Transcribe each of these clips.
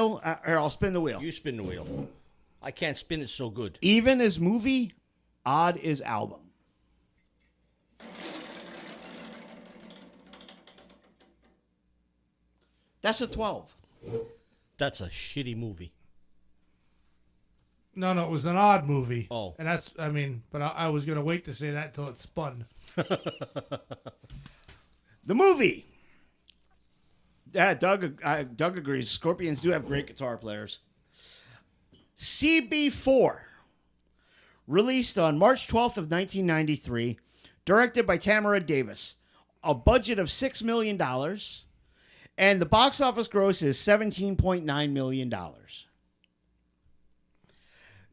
wheel? Or I'll spin the wheel. You spin the wheel. I can't spin it so good. Even is movie, odd is album. That's a 12. That's a shitty movie. No, it was an odd movie. Oh. And that's, but I was going to wait to say that until it spun. The movie. Yeah, Doug agrees. Scorpions do have great guitar players. CB4. Released on March 12th of 1993. Directed by Tamara Davis. A budget of $6 million. And the box office gross is $17.9 million.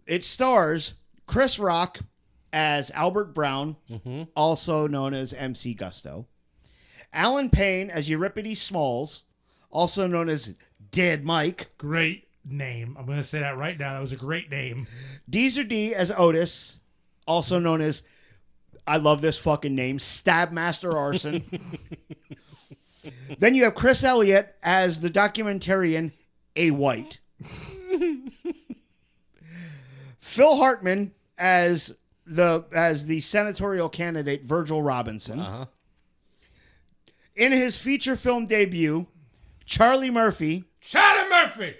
It stars Chris Rock as Albert Brown, also known as MC Gusto. Alan Payne as Euripides Smalls, also known as Dead Mike. Great name. I'm going to say that right now. That was a great name. Deezer D as Otis, also known as, I love this fucking name, Stabmaster Arson. Then you have Chris Elliott as the documentarian A. White. Phil Hartman as the senatorial candidate Virgil Robinson. Uh-huh. In his feature film debut, Charlie Murphy. Charlie Murphy!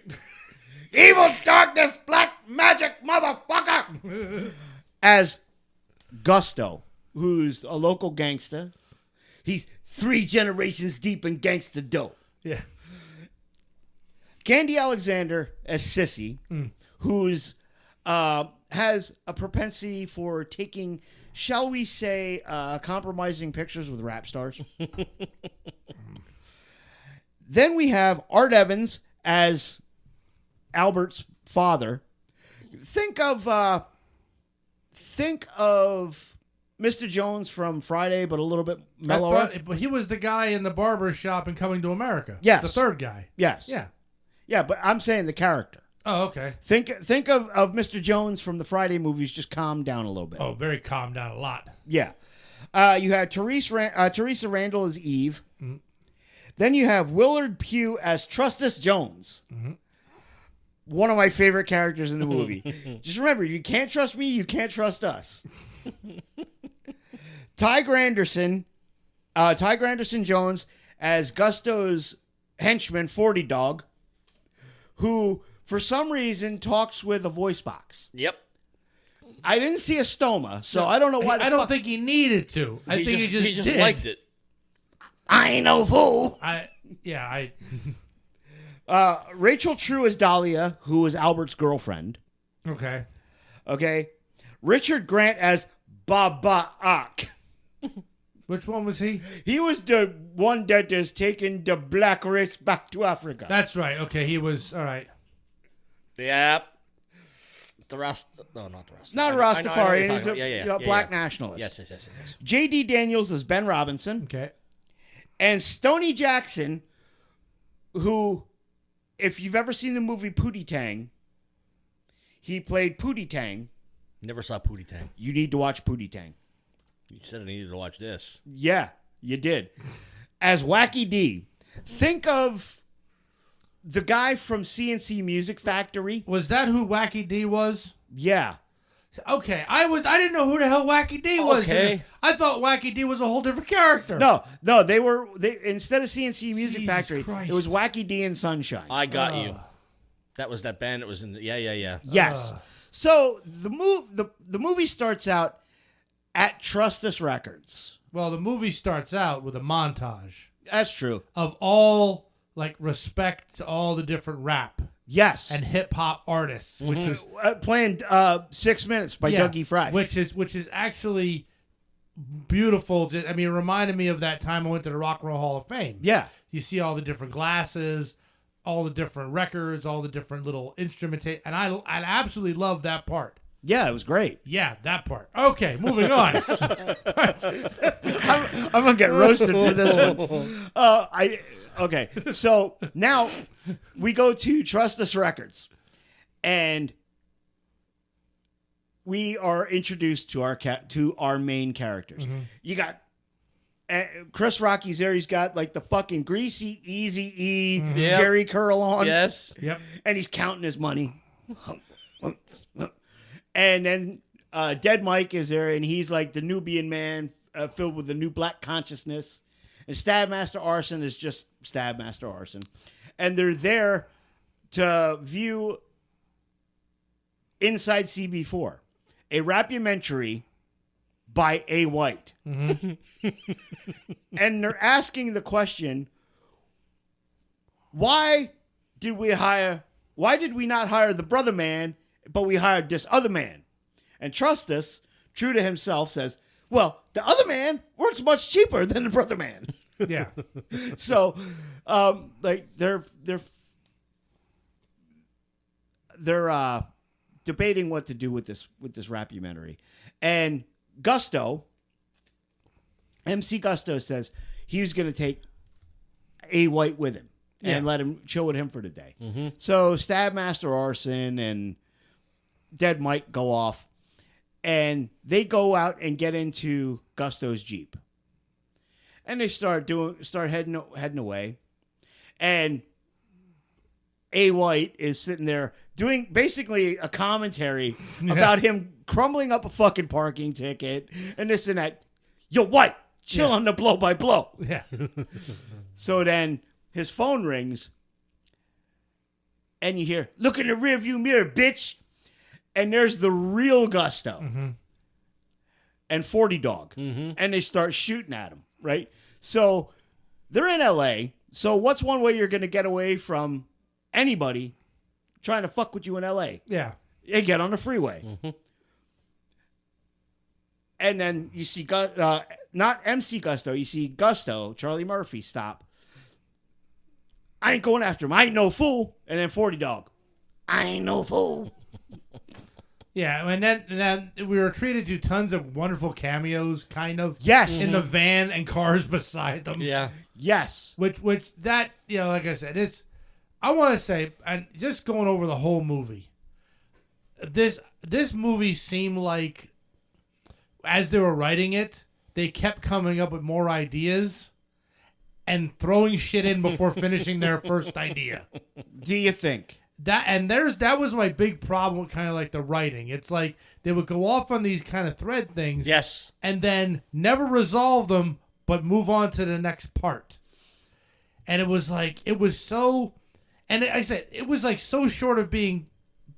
Evil darkness, black magic, motherfucker! As Gusto, who's a local gangster. He's 3 generations deep in gangster dope. Yeah. Candy Alexander as Sissy, who's has a propensity for taking, shall we say, compromising pictures with rap stars. Then we have Art Evans as Albert's father. Think of Mr. Jones from Friday, but a little bit mellower. But he was the guy in the barber shop in Coming to America. Yes. The third guy. Yes. Yeah. Yeah, but I'm saying the character. Oh, okay. Think of Mr. Jones from the Friday movies. Just calm down a little bit. Oh, very calmed down a lot. Yeah. You had Teresa Randall as Eve. Mm-hmm. Then you have Willard Pugh as Trustus Jones. Mm-hmm. One of my favorite characters in the movie. Just remember, you can't trust me, you can't trust us. Ty Granderson Jones as Gusto's henchman, 40 Dog, who, for some reason, talks with a voice box. Yep. I didn't see a stoma, so I don't know why. I don't think he needed to. I think he just did. Liked it. I ain't no fool. Rachel True as Dahlia, who was Albert's girlfriend. Okay. Richard Grant as Baba Ak. Which one was he? He was the one that is taking the black race back to Africa. That's right. Okay, he was, all right. Yep. No, not the Rastafarian. Not a Rastafarian. He's a black yeah. nationalist. Yes. J.D. Daniels as Ben Robinson. Okay. And Stoney Jackson, who, if you've ever seen the movie Pootie Tang, he played Pootie Tang. Never saw Pootie Tang. You need to watch Pootie Tang. You said I needed to watch this. Yeah, you did. As Wacky D. Think of the guy from CNC Music Factory. Was that who Wacky D was? Yeah. Okay, I didn't know who the hell Wacky D was. Okay. I thought Wacky D was a whole different character. No, they instead of CNC Music Jesus Factory, Christ. it was Wacky D and Sunshine. I got you. That was that band that was in the, yeah. Yes. So the movie starts out at Trustus Records. Well, the movie starts out with a montage. That's true. Of all, respect to all the different rap. Yes. And hip-hop artists, which is... playing 6 Minutes by Dougie Fresh. Which is actually beautiful. It reminded me of that time I went to the Rock and Roll Hall of Fame. Yeah. You see all the different glasses, all the different records, all the different little instrumentation. And I absolutely love that part. Yeah, it was great. Yeah, that part. Okay, moving on. I'm going to get roasted for this one. Okay, so now we go to Trustus Records, and we are introduced to our main characters. Mm-hmm. You got Chris Rocky's there. He's got like the fucking greasy Easy E Yep. Jerry curl on. Yes. Yep. And he's counting his money. And then Dead Mike is there, and he's like the Nubian man filled with the new black consciousness. And Stabmaster Arson is just Stabmaster Arson. And they're there to view Inside CB4, a rapumentary by A. White. And they're asking the question, why did we not hire the brother man, but we hired this other man? And Trust Us, true to himself, says, well, the other man works much cheaper than the brother man. Yeah. So, like they're debating what to do with this rapumentary. And Gusto, MC Gusto, says he was going to take A. White with him and let him chill with him for the day. So Stabmaster Arson and Dead Mike go off, and they go out and get into Gusto's Jeep. And they start heading away. And A. White is sitting there doing basically a commentary about him crumbling up a fucking parking ticket and this and that. Yo, White, chill on the blow by blow. Yeah. So then his phone rings and you hear, look in the rearview mirror, bitch. And there's the real Gusto and 40 Dog. And they start shooting at him, right? So they're in LA. So what's one way you're going to get away from anybody trying to fuck with you in LA? Yeah. You get on the freeway. And then you see, not MC Gusto, you see Gusto, Charlie Murphy, stop. I ain't going after him. I ain't no fool. And then 40 Dog, I ain't no fool. Yeah, and then we were treated to tons of wonderful cameos, kind of. Yes. In the van and cars beside them. Yeah. Yes. Which that, like I said, I want to say, and just going over the whole movie, this movie seemed like, as they were writing it, they kept coming up with more ideas and throwing shit in before finishing their first idea. Do you think? That was my big problem with kind of like the writing. It's like they would go off on these kind of thread things. Yes. And then never resolve them, but move on to the next part. And it was like, it was so, and I said, it was like so short of being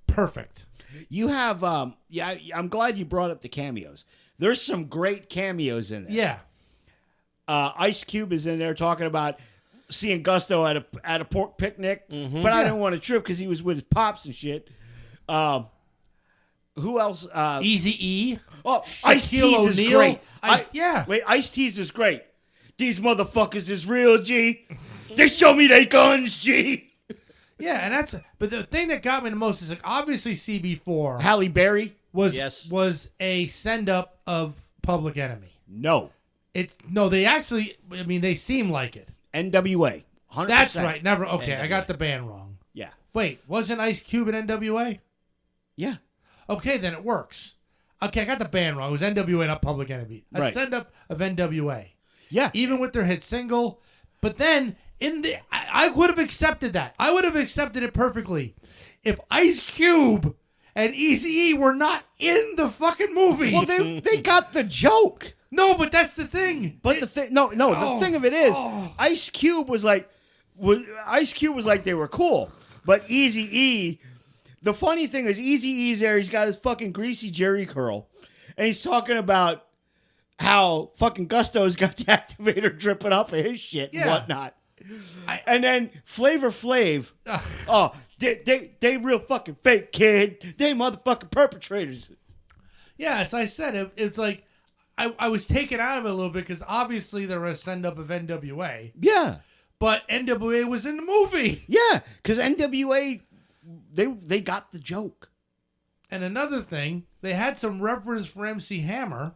perfect. You have, I'm glad you brought up the cameos. There's some great cameos in this. Yeah. Ice Cube is in there talking about seeing Gusto at a pork picnic, but I didn't want to trip because he was with his pops and shit. Who else? Eazy-E. Oh, Ice Tease is great. Wait, Ice Tease is great. These motherfuckers is real, G. They show me they guns, G. Yeah, and but the thing that got me the most is like obviously CB4 Halle Berry was a send up of Public Enemy. No. They actually, I mean, they seem like it. NWA. 100%. That's right. Never. Okay, NWA. I got the band wrong. Yeah. Wait, wasn't Ice Cube in NWA? Yeah. Okay, then it works. Okay, I got the band wrong. It was NWA, not Public Enemy. A Right. send up of NWA. Yeah. Even with their hit single. But then I would have accepted that. I would have accepted it perfectly if Ice Cube and Eazy-E were not in the fucking movie. Well, they got the joke. No, but that's the thing. But the thing of it is, Ice Cube was like they were cool. But Eazy-E, the funny thing is Eazy-E's there, he's got his fucking greasy Jerry curl. And he's talking about how fucking Gusto's got the activator dripping off of his shit and whatnot. And then Flavor Flav, they real fucking fake, kid. They motherfucking perpetrators. Yeah, as I said, it's like I was taken out of it a little bit because obviously they're a send up of NWA. Yeah. But NWA was in the movie. Yeah, because NWA, they got the joke. And another thing, they had some reverence for MC Hammer.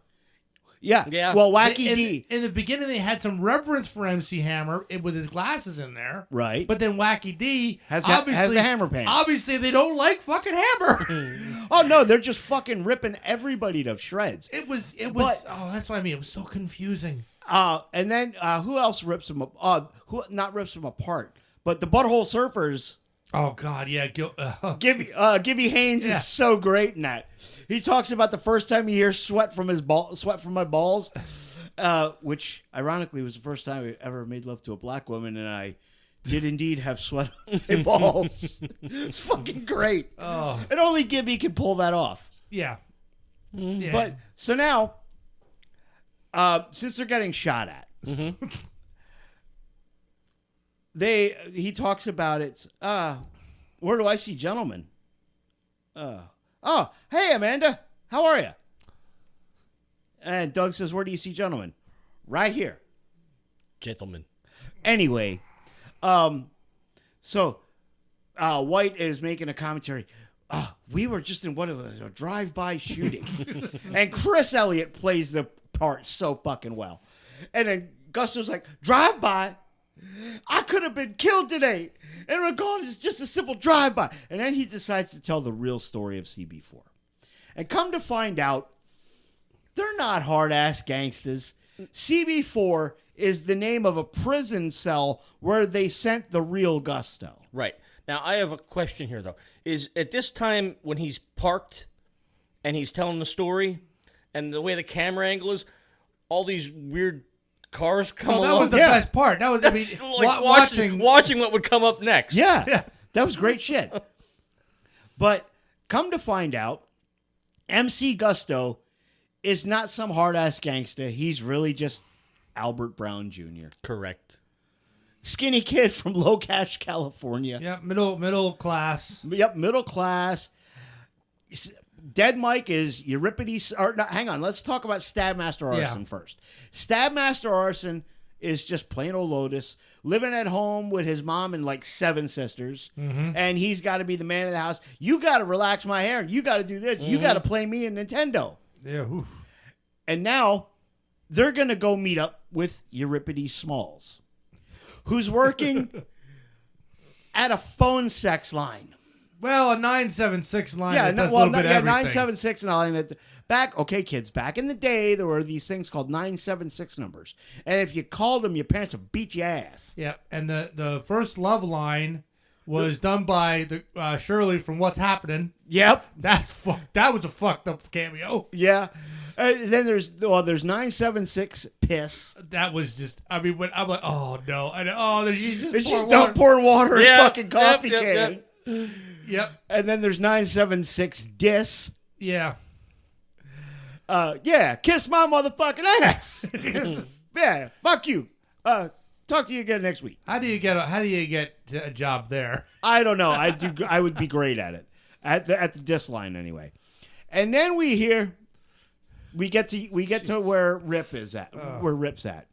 Yeah. Yeah. Well, Wacky D. In the beginning, they had some reverence for MC Hammer with his glasses in there. Right. But then Wacky D has the hammer pants. Obviously, they don't like fucking Hammer. Oh, no, they're just fucking ripping everybody to shreds. It was. That's what I mean. It was so confusing. And then who else rips him up? Who not rips him apart, but the Butthole Surfers. Oh God, yeah. Gibby Haynes is so great in that. He talks about the first time he hears sweat from my balls, which ironically was the first time I ever made love to a black woman, and I did indeed have sweat on my balls. It's fucking great. Oh. And only Gibby can pull that off. Yeah. Yeah. But so now, since they're getting shot at, he talks about it's where do I see gentlemen? Oh, hey Amanda, how are you? And Doug says, where do you see gentlemen? Right here. Gentlemen. Anyway, so White is making a commentary. We were just in one of a drive-by shooting. And Chris Elliott plays the part so fucking well. And then Gusto's like, drive-by? I could have been killed today. And we're going, it's just a simple drive-by. And then he decides to tell the real story of CB4. And come to find out, they're not hard-ass gangsters. CB4 is the name of a prison cell where they sent the real Gusto. Right. Now, I have a question here, though. Is at this time when he's parked and he's telling the story and the way the camera angle is, all these weird cars come along? That was the best part. That was, watching what would come up next. Yeah. That was great shit. But come to find out, MC Gusto is not some hard-ass gangster. He's really just Albert Brown Jr. Correct. Skinny kid from Low Cash, California. Yep, middle class. Yep, middle class. Dead Mike is Euripides. Or no, hang on, let's talk about Stabmaster Arson first. Stabmaster Arson is just plain old Lotus, living at home with his mom and like 7 sisters, and he's got to be the man of the house. You got to relax my hair. You got to do this. You got to play me in Nintendo. Yeah. Oof. And now they're going to go meet up with Euripides Smalls, who's working at a phone sex line. Well, a 976 line. Yeah, that does a little bit of everything. 976 line. Okay, kids, back in the day, there were these things called 976 numbers. And if you called them, your parents would beat your ass. Yeah, and the first love line was done by the Shirley from What's Happening. Yep. That was a fucked up cameo. Yeah. Then there's 976 piss. That was just, I mean, when I'm like, oh no, she's just pouring water in fucking coffee can. Yep. And then there's 976 dis. Yeah. Kiss my motherfucking ass. Yeah, fuck you. Talk to you again next week. How do you get a job there? I don't know. I would be great at it. At the dis line anyway. And then we get to where Rip is at. Where Rip's at.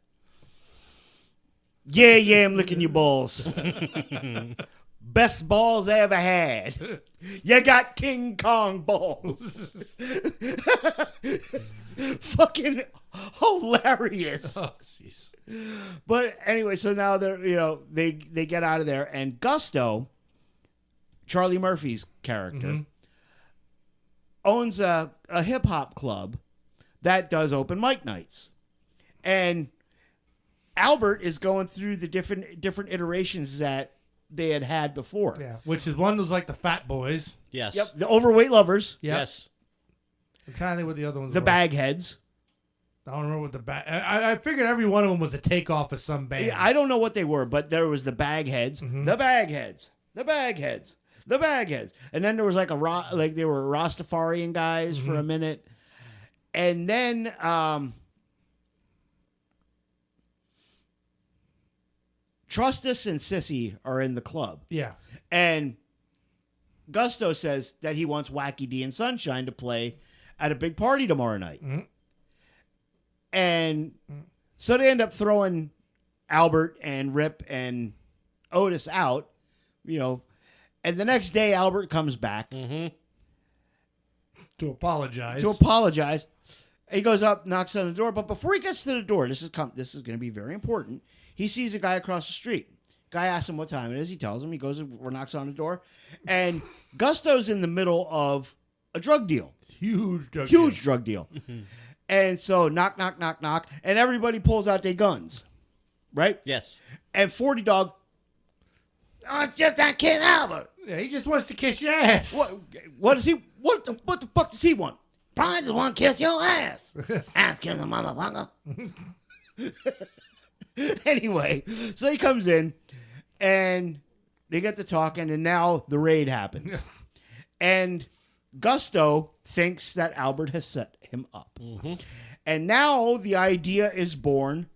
Yeah, I'm licking your balls. Best balls I ever had. You got King Kong balls. Fucking hilarious. Oh, jeez. But anyway, so now they get out of there, and Gusto, Charlie Murphy's character, owns a hip hop club that does open mic nights, and Albert is going through the different iterations that they had before. Yeah, which is one was like the Fat Boys. Yes. Yep. The Overweight Lovers. Yep. Yes. I'm trying to think what the other ones The were. Bagheads. I don't remember what the bag. I figured every one of them was a takeoff of some band. Yeah, I don't know what they were, but there was the Bagheads, the Bagheads, the Bagheads, the Bagheads, and then there was like they were Rastafarian guys for a minute, and then Trustus and Sissy are in the club. Yeah. And Gusto says that he wants Wacky D and Sunshine to play at a big party tomorrow night. And so they end up throwing Albert and Rip and Otis out, and the next day Albert comes back to apologize. He goes up, knocks on the door, but before he gets to the door, this is going to be very important. He sees a guy across the street. Guy asks him what time it is. He tells him. He goes and knocks on the door, and Gusto's in the middle of a drug deal. Huge drug deal. And so knock, knock, knock, knock, and everybody pulls out their guns, right? Yes. And 40 Dog, oh, it's just that kid Albert. Yeah, he just wants to kiss your ass. What does he? What the fuck does he want? Brian just want to kiss your ass. Ass kissing motherfucker. Anyway, so he comes in, and they get to talking, and now the raid happens, and Gusto thinks that Albert has set him up, and now the idea is born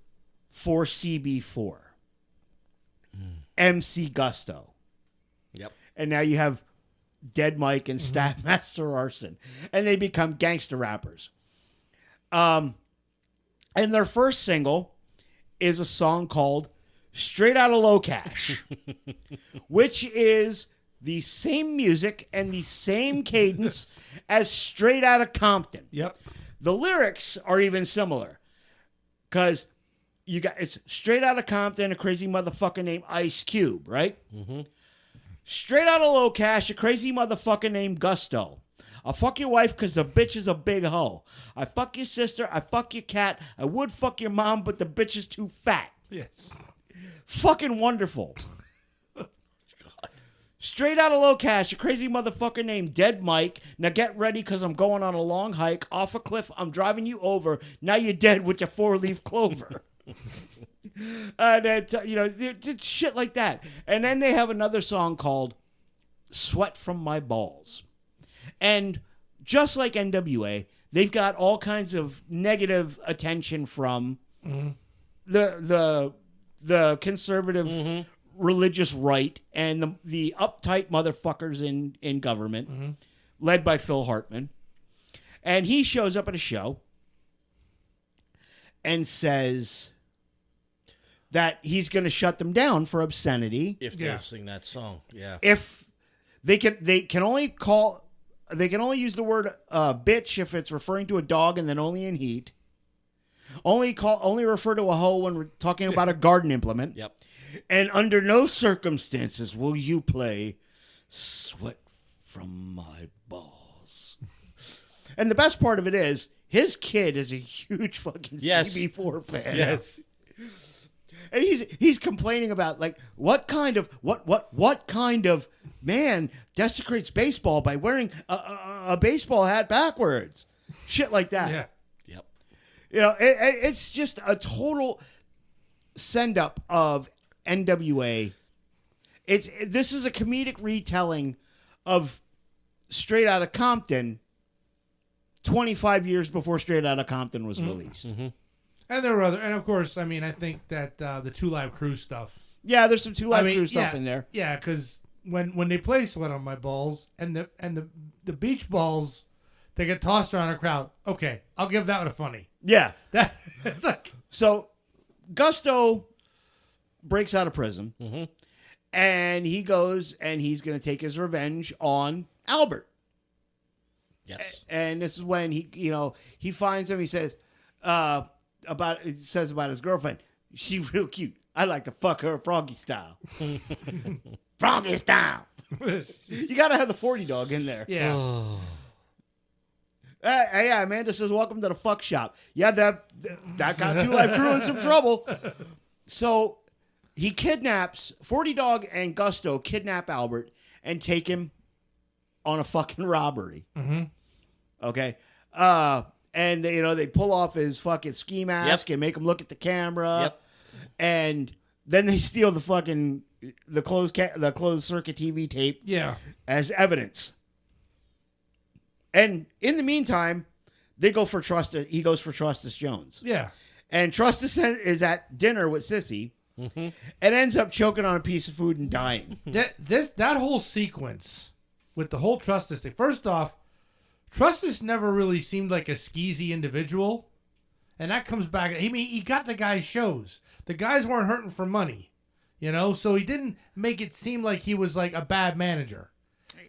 for CB4, MC Gusto. Yep. And now you have Dead Mike and Staffmaster Arson, and they become gangster rappers. And their first single is a song called Straight Outta Low Cash, which is the same music and the same cadence as Straight Outta Compton. Yep. The lyrics are even similar, because it's Straight Outta Compton, a crazy motherfucker named Ice Cube, right? Straight Outta Low Cash, a crazy motherfucker named Gusto. I'll fuck your wife because the bitch is a big hoe. I fuck your sister. I fuck your cat. I would fuck your mom, but the bitch is too fat. Yes. Fucking wonderful. Straight Outta Low Cash, a crazy motherfucker named Dead Mike. Now get ready because I'm going on a long hike. Off a cliff, I'm driving you over. Now you're dead with your 4-leaf clover. Shit like that. And then they have another song called Sweat From My Balls. And just like NWA, they've got all kinds of negative attention from the conservative religious right and the uptight motherfuckers in government, led by Phil Hartman. And he shows up at a show and says that he's going to shut them down for obscenity If they sing that song, yeah. if they can only use the word bitch if it's referring to a dog, and then only in heat. Only refer to a hoe when we're talking about a garden implement. Yep. And under no circumstances will you play Sweat From My Balls. And the best part of it is his kid is a huge fucking CB4 fan. Yes. And he's complaining about, like, what kind of man desecrates baseball by wearing a baseball hat backwards, shit like that. Yeah. Yep. You know, it's just a total send up of NWA. This is a comedic retelling of Straight Outta Compton 25 years before Straight Outta Compton was released. And there were other, and of course, I mean, I think that the 2 Live Crew stuff. Yeah, there's some 2 Live Crew stuff in there. Yeah, because when they play Sweat on My Balls and the beach balls, they get tossed around a crowd. Okay, I'll give that one a funny. Yeah. It's like, So Gusto breaks out of prison, and he goes and he's going to take his revenge on Albert. Yes. And this is when he finds him. He says about his girlfriend. She's real cute. I like to fuck her froggy style. Froggy style. You got to have the 40 Dog in there. yeah. Yeah, Amanda says, welcome to the fuck shop. Yeah, that got 2 Live Crew in some trouble. So he kidnaps, 40 Dog and Gusto kidnap Albert and take him on a fucking robbery. Okay? And they pull off his fucking ski mask and make him look at the camera. Yep. And then they steal the closed circuit TV tape as evidence. And in the meantime, he goes for Trustus Jones. Yeah. And Trustus is at dinner with Sissy and ends up choking on a piece of food and dying. That whole sequence with the whole Trustus thing. First off, Trustus never really seemed like a skeezy individual. And that comes back. I mean, he got the guys shows. The guys weren't hurting for money, so he didn't make it seem like he was like a bad manager.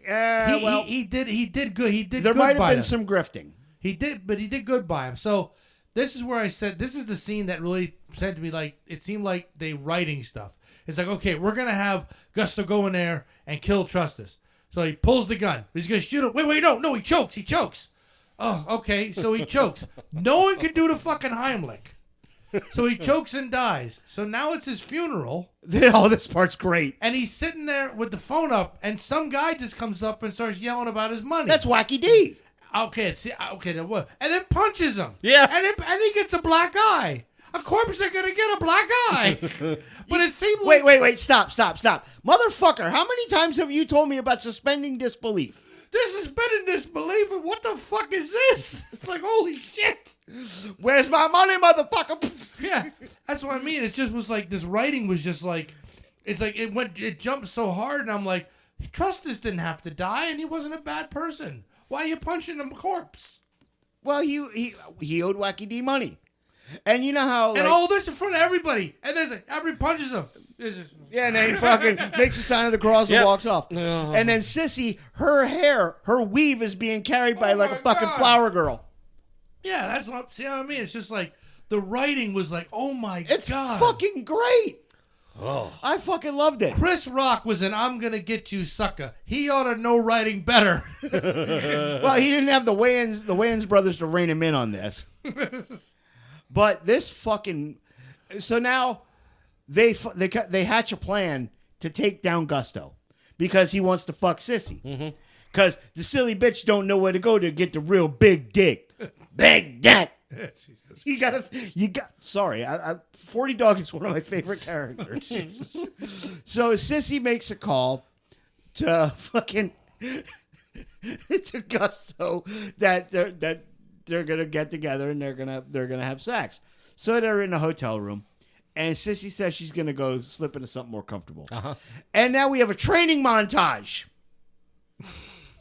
He did good. He did. There good might have by been them. some grifting. He did, but he did good by him. So this is where I said this is the scene that really said to me like it seemed like they writing stuff. It's like, okay, we're gonna have Gusto go in there and kill Trustus. So he pulls the gun. He's gonna shoot him. Wait, no, he chokes. Oh, okay. So he chokes. No one can do the fucking Heimlich. So he chokes and dies. So now it's his funeral. Oh, this part's great. And he's sitting there with the phone up, and some guy just comes up and starts yelling about his money. That's Wacky D. Okay, then what? And then punches him. Yeah. And he gets a black eye. A corpse is gonna get a black eye. But it seemed like Wait, stop. Motherfucker, how many times have you told me about suspending disbelief? this has been in disbelief. What the fuck is this? It's like, holy shit. Where's my money, motherfucker? Yeah, that's what I mean. It just was like this writing was just like, it's like it jumped so hard, and I'm like, Trustus didn't have to die, and he wasn't a bad person. Why are you punching a corpse? Well, he owed Wacky D money. And you know how... And all this in front of everybody. And there's every punches him. Yeah, and then he fucking makes the sign of the cross and Yep. walks off. And then Sissy, her weave is being carried by like a fucking flower girl. Yeah, that's what I mean? It's just like, the writing was like, oh my It's God. fucking great. Oh. I fucking loved it. Chris Rock was an I'm gonna get you sucker. He ought to know writing better. Well, he didn't have the Wayans brothers to rein him in on this. But this fucking... So now they hatch a plan to take down Gusto because he wants to fuck Sissy. Because the silly bitch don't know where to go to get the real big dick. Big dick. You got. Sorry, 40 Dog is one of my favorite characters. So Sissy makes a call to fucking to Gusto that they're gonna get together and they're gonna have sex. So they're in a hotel room, and Sissy says she's gonna go slip into something more comfortable. And now we have a training montage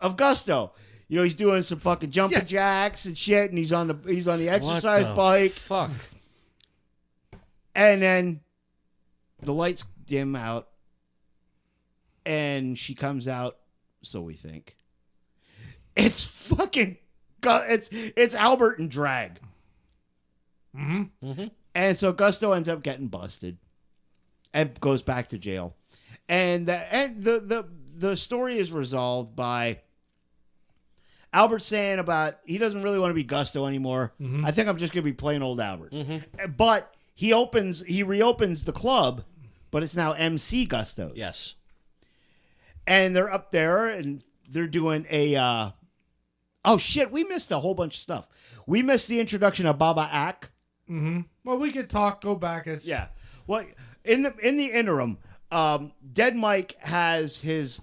of Gusto. You know, he's doing some fucking jumping jacks and shit, and he's on the exercise bike. Fuck. And then the lights dim out, and she comes out. So we think it's fucking. It's Albert in drag. And so Gusto ends up getting busted and goes back to jail. And the story is resolved by Albert saying about he doesn't really want to be Gusto anymore. I think I'm just going to be plain old Albert. But he reopens the club, but it's now MC Gusto's. Yes. And they're up there and they're doing a oh shit, we missed a whole bunch of stuff. We missed the introduction of Baba Ak. Well, we could go back. Yeah. Well, in the interim, Dead Mike has his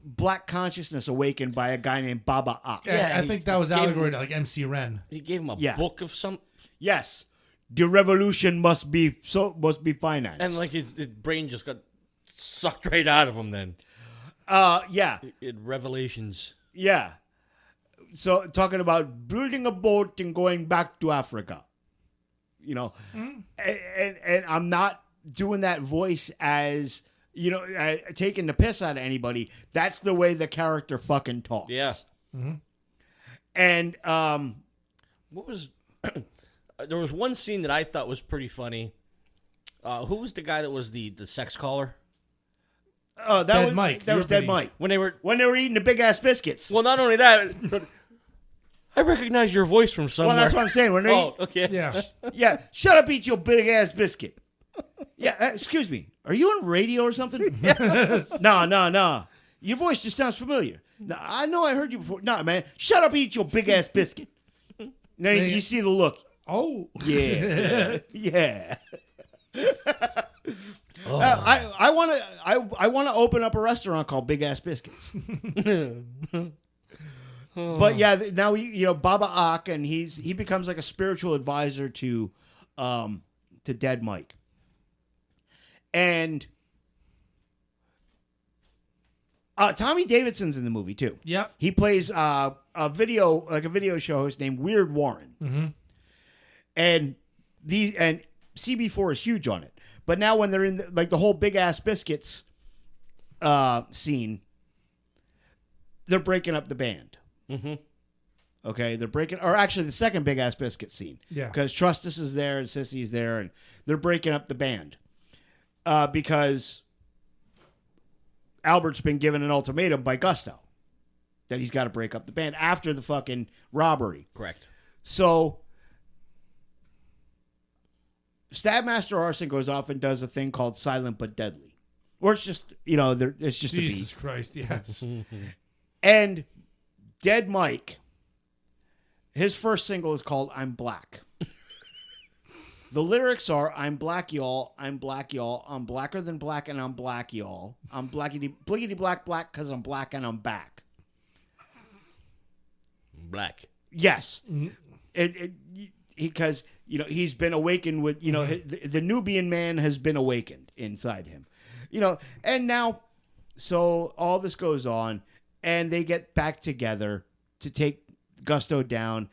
black consciousness awakened by a guy named Baba Ak. Yeah, I think that was allegory to like MC Ren. He gave him a book of some. Yes. The revolution must be financed. And like his brain just got sucked right out of him then. Yeah. Revelations. Yeah. So talking about building a boat and going back to Africa, you know, and I'm not doing that voice as, you know, taking the piss out of anybody. That's the way the character fucking talks. Yeah. And what was there was one scene that I thought was pretty funny. Who was the guy that was the sex caller? Oh, that Dead was Mike. That was Dead Mike. When they were eating the big ass biscuits. Well, not only that, but I recognize your voice from somewhere. Well, that's what I'm saying. When they okay. Yeah. yeah, shut up, eat your big ass biscuit. Yeah, excuse me. Are you on radio or something? Yes. No. Your voice just sounds familiar. No, I know I heard you before. No, man. Shut up, eat your big ass biscuit. Then you see the look. Oh. Yeah. Yeah. I want to open up a restaurant called Big Ass Biscuits. But yeah, now Baba Ak, and he becomes like a spiritual advisor to Dead Mike, and Tommy Davidson's in the movie too. Yep. He plays a video show host named Weird Warren, and CB4 is huge on it. But now when they're in the whole Big Ass Biscuits scene, they're breaking up the band. Okay, they're breaking, or actually the second Big Ass Biscuit scene. Yeah. Because Trustus is there and Sissy's there, and they're breaking up the band because Albert's been given an ultimatum by Gusto. that he's got to break up the band after the fucking robbery. Correct. So Stabmaster Arson goes off and does a thing called Silent But Deadly. Or it's just, it's just a beat. Jesus Christ, yes. And Dead Mike, his first single is called I'm Black. The lyrics are, I'm black, y'all. I'm black, y'all. I'm blacker than black, and I'm black, y'all. I'm blackity, blickety black, black, because I'm black and I'm back. Black. Yes. Because, he's been awakened with, the Nubian man has been awakened inside him. And now, so all this goes on, and they get back together to take Gusto down.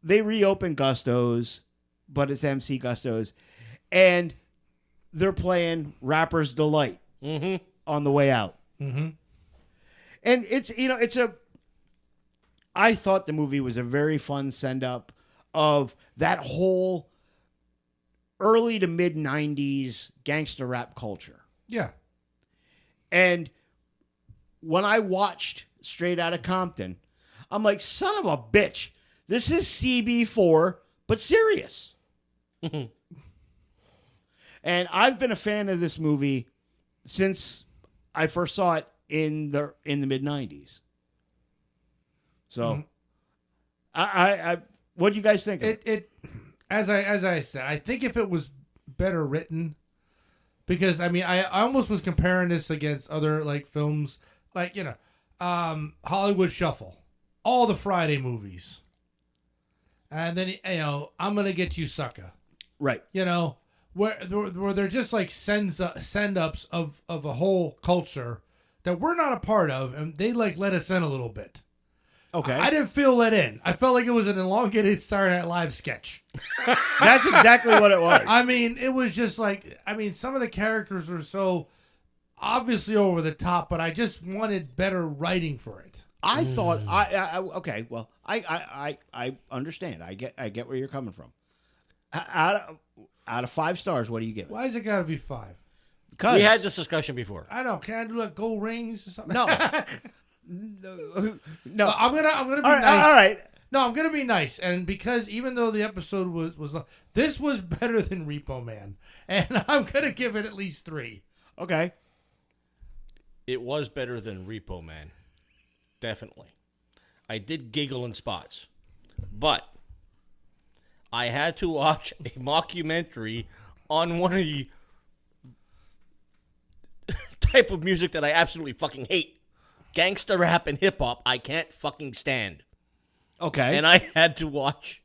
They reopen Gusto's, but it's MC Gusto's, and they're playing Rapper's Delight on the way out. Mm-hmm. And I thought the movie was a very fun send-up of that whole early to mid-'90s gangster rap culture. Yeah. And when I watched Straight Outta Compton, I'm like, son of a bitch, this is CB4, but serious. And I've been a fan of this movie since I first saw it in the mid-'90s. So, I what do you guys think? It as I said, I think if it was better written, because I almost was comparing this against other like films, like Hollywood Shuffle, all the Friday movies, and then I'm Gonna Get You, Sucker. Right. Where they're just like send-ups of a whole culture that we're not a part of, and they like let us in a little bit. Okay. I didn't feel let in. I felt like it was an elongated Saturday Night Live sketch. That's exactly what it was. It was just like, some of the characters were so obviously over the top, but I just wanted better writing for it. I thought, okay, well, I understand. I get where you're coming from. Out of 5 stars, what do you give it? Why has it got to be 5? Because We had this discussion before. I know. Can I do like gold rings or something? No. No. I'm gonna be All nice. All right. No, I'm gonna be nice, and because even though the episode was this was better than Repo Man, and I'm gonna give it at least 3. Okay. It was better than Repo Man. Definitely. I did giggle in spots. But I had to watch a mockumentary on one of the type of music that I absolutely fucking hate. Gangsta rap and hip hop, I can't fucking stand. Okay. And I had to watch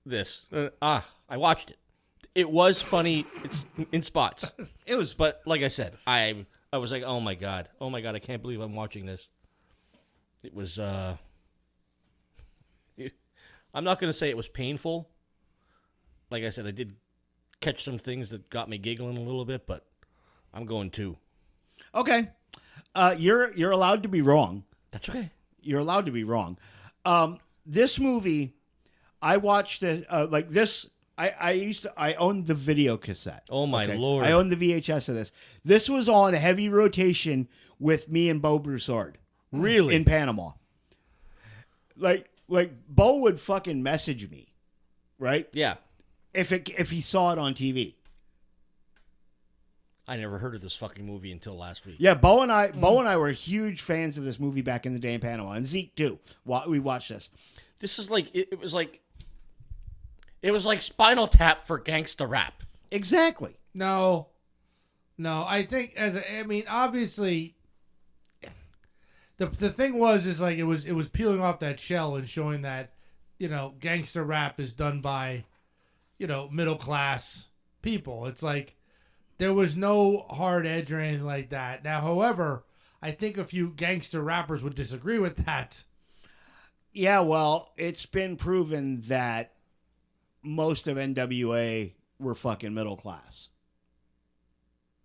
this. I watched it. It was funny. It's in spots. It was, But like I said, I was like, oh my god, I can't believe I'm watching this. It was. I'm not gonna say it was painful. Like I said, I did catch some things that got me giggling a little bit, but I'm going 2. okay. You're allowed to be wrong. That's okay. You're allowed to be wrong. This movie, I watched it like this. I owned the video cassette. Oh my Lord. I owned the VHS of this. This was on heavy rotation with me and Bo Broussard. Really? In Panama. Like Bo would fucking message me, right? Yeah. If he saw it on TV. I never heard of this fucking movie until last week. Yeah, Bo and I were huge fans of this movie back in the day in Panama, and Zeke too. We watched this. This is like it was like Spinal Tap for gangsta rap. Exactly. No, I think obviously, the thing is like it was peeling off that shell and showing that gangster rap is done by middle class people. It's like there was no hard edge or anything like that. Now, however, I think a few gangster rappers would disagree with that. Yeah, well, it's been proven that most of NWA were fucking middle class.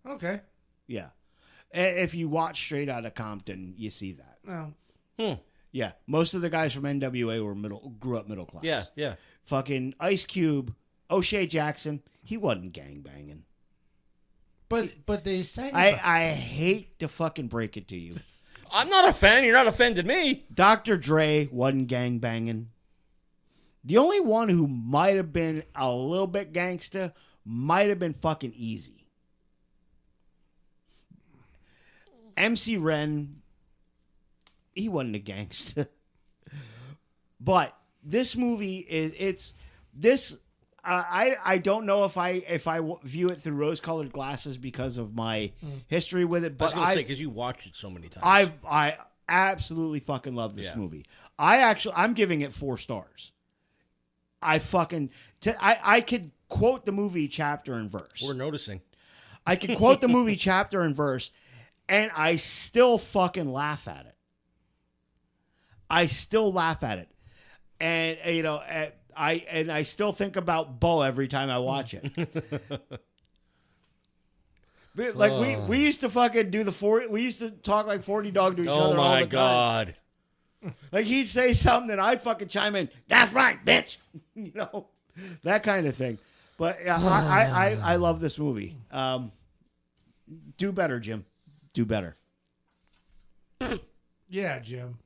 Okay. Yeah. If you watch Straight Outta Compton, you see that. No. Yeah, most of the guys from NWA grew up middle class. Yeah. Fucking Ice Cube, O'Shea Jackson, he wasn't gangbanging. But they sang. I hate to fucking break it to you, I'm not a fan. You're not offending me. Dr. Dre wasn't gang banging. The only one who might have been a little bit gangsta might have been fucking Easy. MC Ren, he wasn't a gangster. But this movie I don't know if I view it through rose-colored glasses because of my history with it, but I was gonna say because you watched it so many times. I absolutely fucking love this movie. I'm giving it 4 stars. I could quote the movie chapter and verse. We're noticing. I could quote the movie chapter and verse, and I still fucking laugh at it. I still laugh at it, and I still think about Bo every time I watch it. Like we used to fucking do we used to talk like 40 dog to each other all the time. Oh my God. Like he'd say something and I'd fucking chime in, "That's right, bitch." That kind of thing. But yeah, I love this movie. Do better, Jim. Do better. Yeah, Jim.